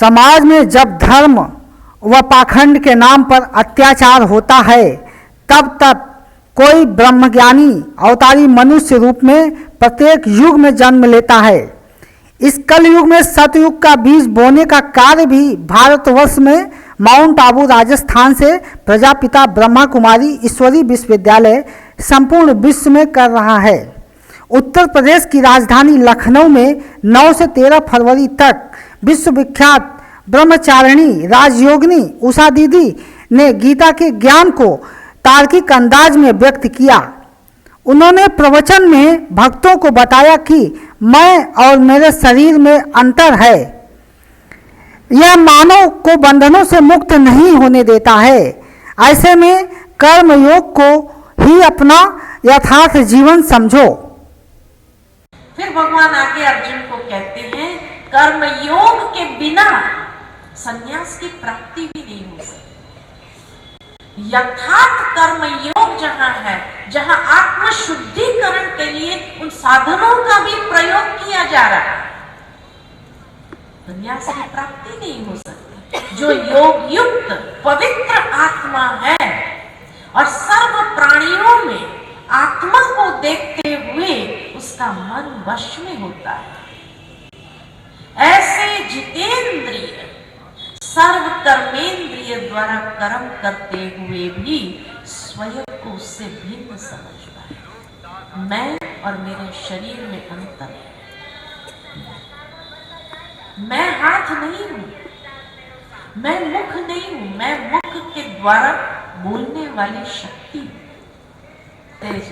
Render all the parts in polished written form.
समाज में जब धर्म व पाखंड के नाम पर अत्याचार होता है, तब तक कोई ब्रह्मज्ञानी अवतारी मनुष्य रूप में प्रत्येक युग में जन्म लेता है। इस कलयुग में सतयुग का बीज बोने का कार्य भी भारतवर्ष में माउंट आबू राजस्थान से प्रजापिता ब्रह्मा कुमारी ईश्वरी विश्वविद्यालय संपूर्ण विश्व में कर रहा है। उत्तर प्रदेश की राजधानी लखनऊ में 9 से 13 फरवरी तक विश्वविख्यात ब्रह्मचारिणी राजयोगिनी उषा दीदी ने गीता के ज्ञान को तार्किक अंदाज में व्यक्त किया। उन्होंने प्रवचन में भक्तों को बताया कि मैं और मेरे शरीर में अंतर है। यह मानव को बंधनों से मुक्त नहीं होने देता है। ऐसे में कर्म योग को ही अपना यथार्थ जीवन समझो। फिर भगवान आगे अर्जुन को कहते हैं, कर्म योग के बिना संन्यास की प्राप्ति भी नहीं हो सकती। यथार्थ कर्म योग जहां है, जहां आत्म शुद्धिकरण के लिए उन साधनों का भी प्रयोग किया जा रहा है, संन्यास की प्राप्ति नहीं हो सकती। जो योग युक्त पवित्र आत्मा है और सर्व प्राणियों में आत्मा को देखते हुए उसका मन वश में होता है, ऐसे जितेंद्रिय सर्व कर्मेंद्रिय द्वारा कर्म करते हुए भी स्वयं को उससे भिन्न समझता है। मैं और मेरे शरीर में अंतर है। मैं हाथ नहीं हूं, मैं मुख नहीं हूं, मैं मुख के द्वारा बोलने वाली शक्ति तेज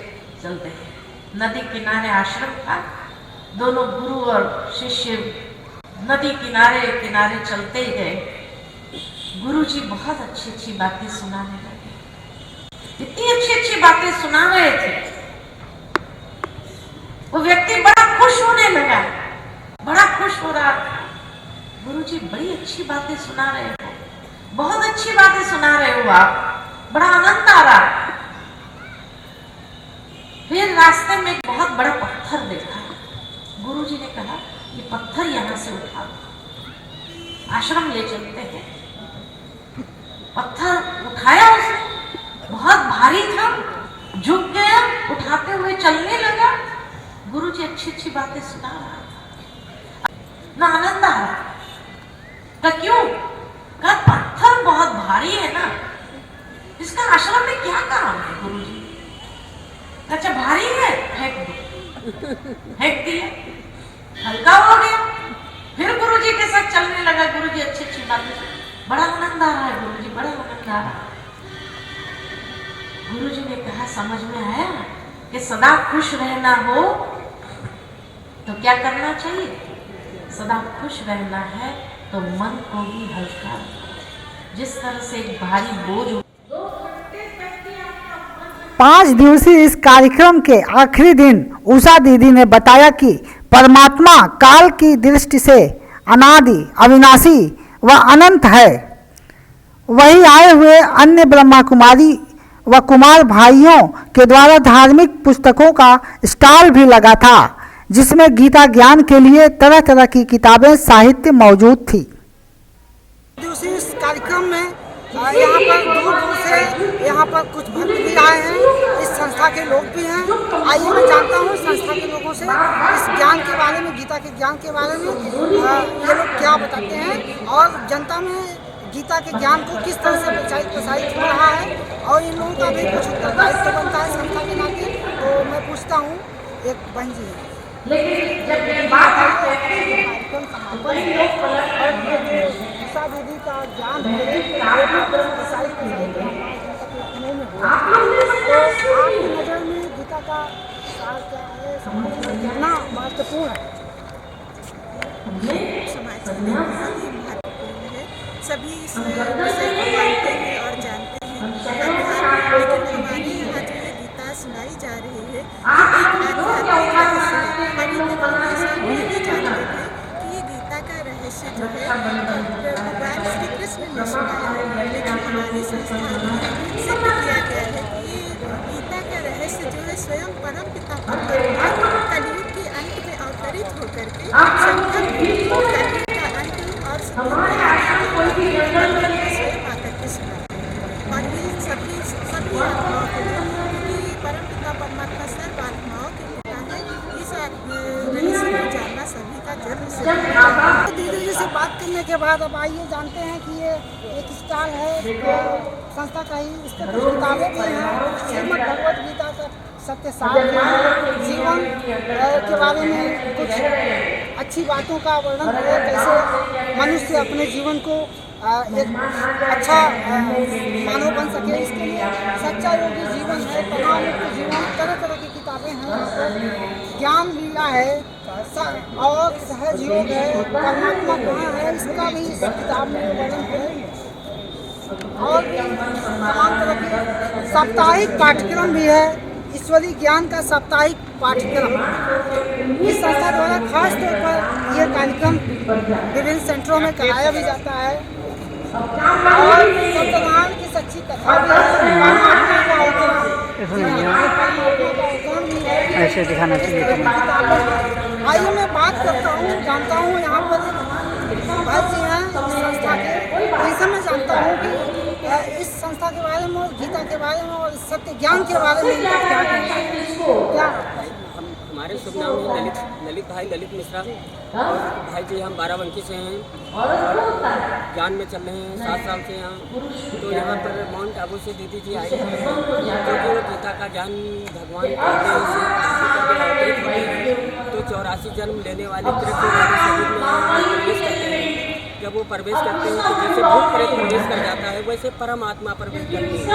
चलते हैं। नदी किनारे आश्रम था, दोनों गुरु और शिष्य नदी किनारे किनारे चलते गए। गुरुजी बहुत अच्छी अच्छी बातें सुनाने लगे, इतनी अच्छी अच्छी बातें सुना रहे थे, वो व्यक्ति बड़ा खुश होने लगा, बड़ा खुश हो रहा था। गुरुजी बड़ी अच्छी बातें सुना रहे हो, बहुत अच्छी बातें सुना रहे हो आप, बड़ा आनंद आ रहा। फिर रास्ते में एक बहुत बड़ा पत्थर देखा। गुरुजी ने कहा, ये पत्थर यहां से उठा दो, आश्रम ले चलते हैं। पत्थर उठाया उसने, बहुत भारी था, झुक गया, उठाते हुए चलने लगा। गुरुजी अच्छी अच्छी बातें सुना रहा था, ना आनंद आ रहा। का क्यों? का पत्थर बहुत भारी है ना, इसका आश्रम में क्या काम है? गुरुजी अच्छा भारी है, फेंक दो। फेंक दिया, हल्का हो गया। फिर गुरुजी के साथ चलने लगा। गुरुजी अच्छी अच्छी बातें, बड़ा आनंद आ रहा है गुरुजी, बड़ा आनंद आ रहा है। गुरुजी ने कहा, समझ में आया कि सदा खुश रहना हो तो क्या करना चाहिए? सदा खुश रहना है तो मन को भी हल्का, जिस तरह से एक भारी बोझ। 5 दिवसीय इस कार्यक्रम के आखिरी दिन उषा दीदी ने बताया कि परमात्मा काल की दृष्टि से अनादि, अविनाशी व अनंत है। वही आए हुए अन्य ब्रह्मा कुमारी व कुमार भाइयों के द्वारा धार्मिक पुस्तकों का स्टॉल भी लगा था, जिसमें गीता ज्ञान के लिए तरह तरह की किताबें, साहित्य मौजूद थी। दिवसीय इस कार्यक्रम में यहाँ पर दूर दूर से यहाँ पर कुछ भक्त भी आए हैं, इस संस्था के लोग भी हैं। आइए मैं जानता हूँ संस्था के लोगों से इस ज्ञान के बारे में, गीता के ज्ञान के बारे में ये लोग क्या बताते हैं और जनता में गीता के ज्ञान को किस तरह से प्रसारित हो रहा है, और इन लोगों का भी कुछ उत्तरदायित्व बनता है संस्था के नाते। तो मैं पूछता हूँ एक बहन जी, उषा दीदी का ज्ञान प्रसारित नहीं में हो, तो आपकी नज़र में गीता का सार क्या है, समाज में कितना महत्वपूर्ण है? समाज में महत्वपूर्ण है, सभी इस विषय को मानते हैं और जानते हैं, लेकिन हमारे यहाँ जो है गीता सुनाई जा रही है, एक आध्यात्मिक रहस्य है। अभी तक हम ऐसा नहीं जानते थे कि ये गीता का रहस्य जो है भगवान श्री कृष्ण ने सुनाया है, लेकिन हमारी संस्था में सिद्ध किया गया है कि ये गीता का रहस्य जो है स्वयं परम पिता परमात्मा कलयुग के अंत में अवतरित होकर के संकट कलयुग का अंत और बाद अब आइए जानते हैं कि ये एक स्टॉल है संस्था का ही, इस पर कुछ किताबें भी हैं। श्रीमद् भगवद गीता का सत्यसार जीवन के बारे में कुछ अच्छी बातों का वर्णन है, कैसे मनुष्य अपने जीवन को एक अच्छा मानव बन सके। इसके लिए सच्चा योगी जीवन है, तनाव मुक्त जीवन, तरह तरह की किताबें हैं। ज्ञान लीला है और सहज योग है, परमात्मा कहाँ है इसका भी इस किताब में वर्णन है। और तमाम तरह के साप्ताहिक पाठ्यक्रम भी है, ईश्वरीय ज्ञान का साप्ताहिक पाठ्यक्रम इस संस्था द्वारा खास तौर पर यह कार्यक्रम विभिन्न सेंटरों में कराया भी जाता है। और सत्यनारायण की सच्ची कथा भी है, परमात्मा का अवतरण भी है, ऐसे दिखाना चाहिए। आइए मैं बात करता हूँ, जानता हूँ यहाँ पर भाई जी हैं इस संस्था के, ऐसे मैं जानता हूँ कि इस संस्था के बारे में और गीता के बारे में और सत्य ज्ञान के बारे में क्या हमारे शुभ नाम है ललित भाई ललित मिश्रा। और भाई जी हम बाराबंकी से हैं और ज्ञान में चल रहे हैं 7 साल से यहाँ। तो यहाँ पर माउंट आबू से दीदी जी आए हैं क्योंकि वो गीता का ज्ञान भगवान अवतरित होते हैं। तो 84 जन्म लेने वाले कृष्ण शरीर में प्रवेश करते हैं। जब वो प्रवेश करते हैं तो जैसे भूत प्रेत प्रवेश कर जाता है वैसे परमात्मा प्रवेश करते हैं।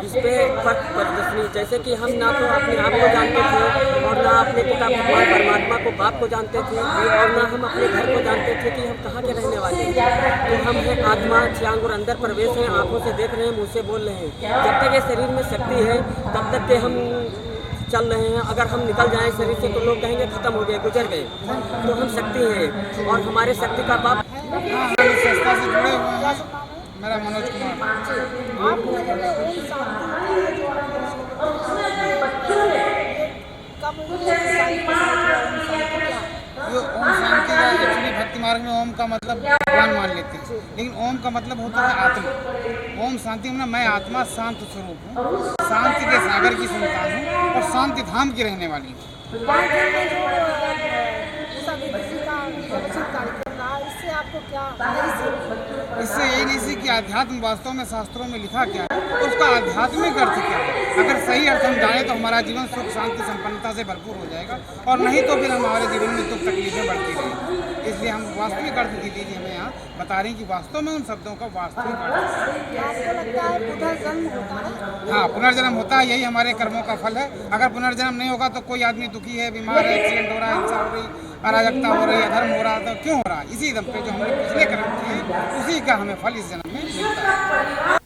इस पे प्रदर्शनी जैसे कि हम ना तो अपने आप को जानते थे और ना अपने पिता भगवान परमात्मा को बाप को जानते थे और ना हम अपने घर को जानते थे कि हम कहाँ के रहने वाले हैं। तो हम हैं आत्मा, 6 अंग और अंदर प्रवेश हैं, आँखों से देख रहे हैं, मुँह से बोल रहे हैं। जब तक ये शरीर में शक्ति है तब तक के हम चल रहे हैं। अगर हम निकल जाएं शरीर से तो लोग कहेंगे खत्म हो गए, गुजर गए। तो हम शक्ति हैं और हमारे शक्ति का बाप संस्था से जुड़े हुए हैं। मेरा मनोज कुमार। ये ओम शांति का एक्चुअली भक्ति मार्ग में ओम का मतलब भगवान मान लेते हैं, लेकिन ओम का मतलब होता है आत्मा। ओम शांति में मैं आत्मा शांत स्वरूप हूँ, शांति के सागर की संतान हूँ और शांति धाम की रहने वाली हूँ। इससे यही नहीं सी कि अध्यात्म वास्तव में शास्त्रों में लिखा क्या है और उसका आध्यात्मिक अर्थ क्या है। अगर सही अर्थ हम जाने तो हमारा जीवन सुख शांति संपन्नता से भरपूर हो जाएगा और नहीं तो फिर हमारे जीवन में दुख तकलीफें बढ़ती रहेंगी। इसलिए हम वास्तविक अर्थ दीदी जी हमें यहाँ बता रही हैं कि वास्तव में उन शब्दों का वास्तविक अर्थ। हाँ, पुनर्जन्म होता है, यही हमारे कर्मों का फल है। अगर पुनर्जन्म नहीं होगा तो कोई आदमी दुखी है, बीमार है, एक्सीडेंट हो रहा है, हिंसा हो रही, अराजकता हो रही, अधर्म हो रहा है, तो क्यों हो रहा है? इसी दम पे जो हमने पिछले कर्म किए उसी का हमें फल इस जन्म में मिलता है।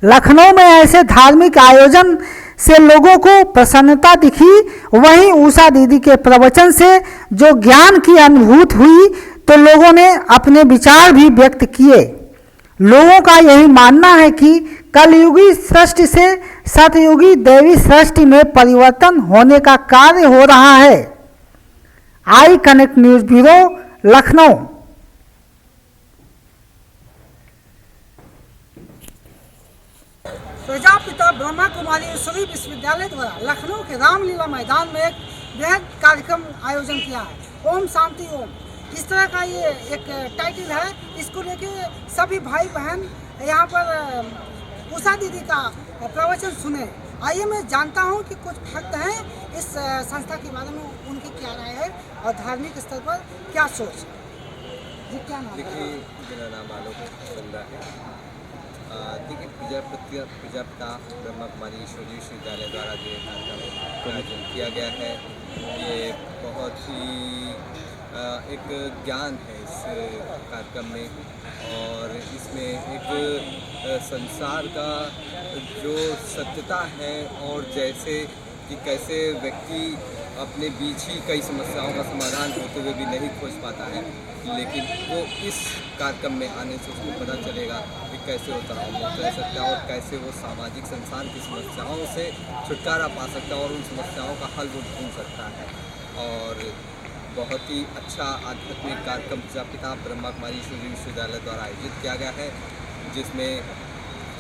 लखनऊ में ऐसे धार्मिक आयोजन से लोगों को प्रसन्नता दिखी, वहीं उषा दीदी के प्रवचन से जो ज्ञान की अनुभूति हुई तो लोगों ने अपने विचार भी व्यक्त किए। लोगों का यही मानना है कि कलयुगी सृष्टि से सतयुगी देवी सृष्टि में परिवर्तन होने का कार्य हो रहा है। I connect news bureau, Lucknow. Prajapita Brahma Kumari Ishwari Vishwavidyalaya द्वारा लखनऊ के रामलीला मैदान में एक बृहद कार्यक्रम आयोजन किया है, ओम शांति ओम। इस तरह का ये एक टाइटल है। इसको लेके सभी भाई बहन यहाँ पर उषा दीदी का प्रवचन सुने। आइए मैं जानता हूँ कि कुछ भक्त हैं इस संस्था के बारे में, उनकी क्या राय है और धार्मिक स्तर पर क्या सोच है। जी क्या नाम? देखिए, मेरा नाम आलोक चंद्रा है। देखिए, प्रजापिता ब्रह्मा कुमारी ईश्वरी विश्वविद्यालय द्वारा जो कार्यक्रम आयोजन किया गया है, ये बहुत ही एक ज्ञान है इस कार्यक्रम में। और इसमें एक संसार का जो सत्यता है और जैसे कि कैसे व्यक्ति अपने बीच ही कई समस्याओं का समाधान होते हुए भी नहीं खोज पाता है, लेकिन वो इस कार्यक्रम में आने से उसको पता चलेगा कि कैसे वो तनाव मुक्त रह सकता है और कैसे वो सामाजिक संसार की समस्याओं से छुटकारा पा सकता है और उन समस्याओं का हल वो ढूंढ सकता है। और बहुत ही अच्छा आध्यात्मिक कार्यक्रम प्रजापिता ब्रह्मा कुमारी ईश्वरी विश्वविद्यालय द्वारा आयोजित किया गया है, जिसमें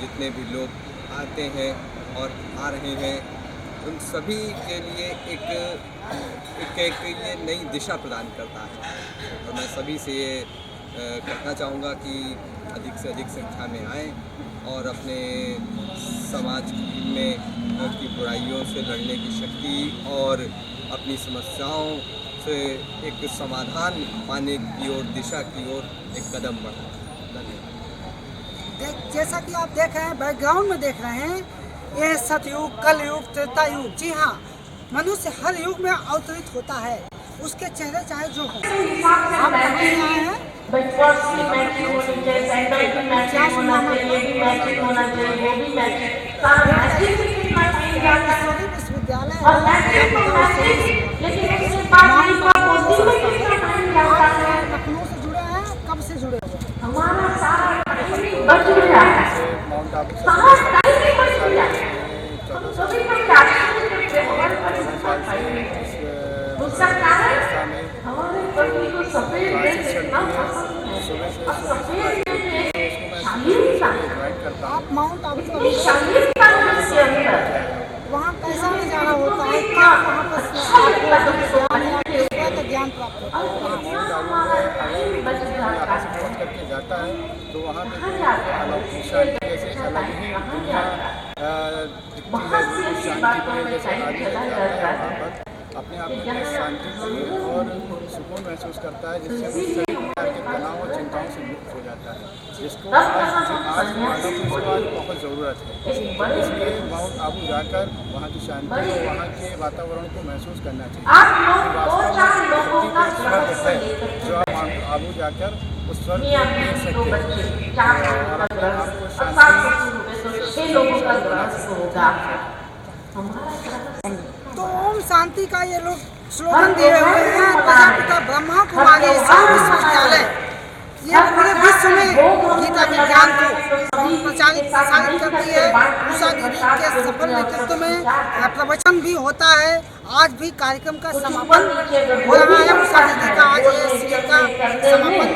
जितने भी लोग आते हैं और आ रहे हैं उन सभी के लिए एक ये नई दिशा प्रदान करता है। और मैं सभी से ये कहना चाहूँगा कि अधिक से अधिक संख्या में आएँ और अपने समाज में की बुराइयों से लड़ने की शक्ति और अपनी समस्याओं से एक समाधान पाने की ओर, दिशा की ओर एक कदम बढ़ाएं। धन्यवाद। जैसा कि आप देख रहे हैं, बैकग्राउंड में देख रहे हैं, यह सतयुग, कलयुग, त्रेता युग। जी हाँ, मनुष्य हर युग में अवतरित होता है, उसके चेहरे चाहे जो हो। आप कहाँ से आए हैं? मैचिंग होनी चाहिए, सेंटर की मैचिंग होना चाहिए, ये भी मैचिंग होना चाहिए, वो भी मैचिंग, सारा मैचिंग से कितना टाइम जाता है। विश्वविद्यालय और मैचिंग तो मैचिंग, लेकिन उसके बाद भी मोदी में कितना टाइम जाता है। लखनऊ से जुड़े हैं, कब से जुड़े हुए? हमारा सारा टाइम बच गया है, सारा टाइम ही बच गया है। हम सभी को जाते हमारे पास बहुत टाइम है। उसका कारण हमारे पति को सफेद देश इतना पसंद है, और सफेद देश शालीनता, आप माउंट आबू शालीनता है इसके अंदर। वहाँ कैसा नजारा होता है, क्या वहाँ पर ज्ञान प्राप्त होता है? करके जाता है तो वहाँ पे अलौकिक शांति जैसे अलग ही दुनिया शांति पर जैसे आगे जाता है, वहाँ पर अपने आप में शांति और सुकून महसूस करता है, जिससे वो सभी प्रकार के तनाव और चिंताओं से मुक्त हो जाता है, जिसको आज मानव को इसको आज बहुत ज़रूरत है। इसलिए माउंट आबू जाकर वहाँ की शांति और वहाँ के वातावरण को महसूस करना चाहिए। वास्तव में जो आप माउंट आबू जाकर उस स्वर्ग को देख सकते हैं और अपने आप को शांति। तो ओम शांति का ये लोग स्लोगन दिए हुए हैं। प्रजापिता ब्रह्मा कुमारी विश्वविद्यालय ये पूरे विश्व में गीता के ज्ञान को प्रसारित करती है। उषा दीदी के सफल नेतृत्व में प्रवचन भी होता है। आज भी कार्यक्रम का समापन हो रहा है। उषा दीदी का आज ये शिविर का समापन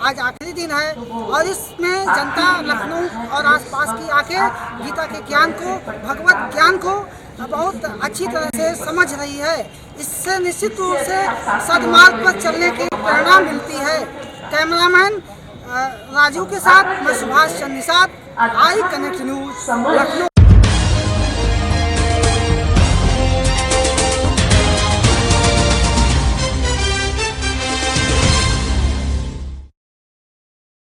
आज आखिरी दिन है और इसमें जनता लखनऊ और आसपास की आके गीता के ज्ञान को, भगवत ज्ञान को बहुत अच्छी तरह से समझ रही है। इससे निश्चित रूप से सदमार्ग पर चलने की प्रेरणा मिलती है। कैमरामैन राजू के साथ मैं Subhash Chandra Nishad, I connect news, Lucknow.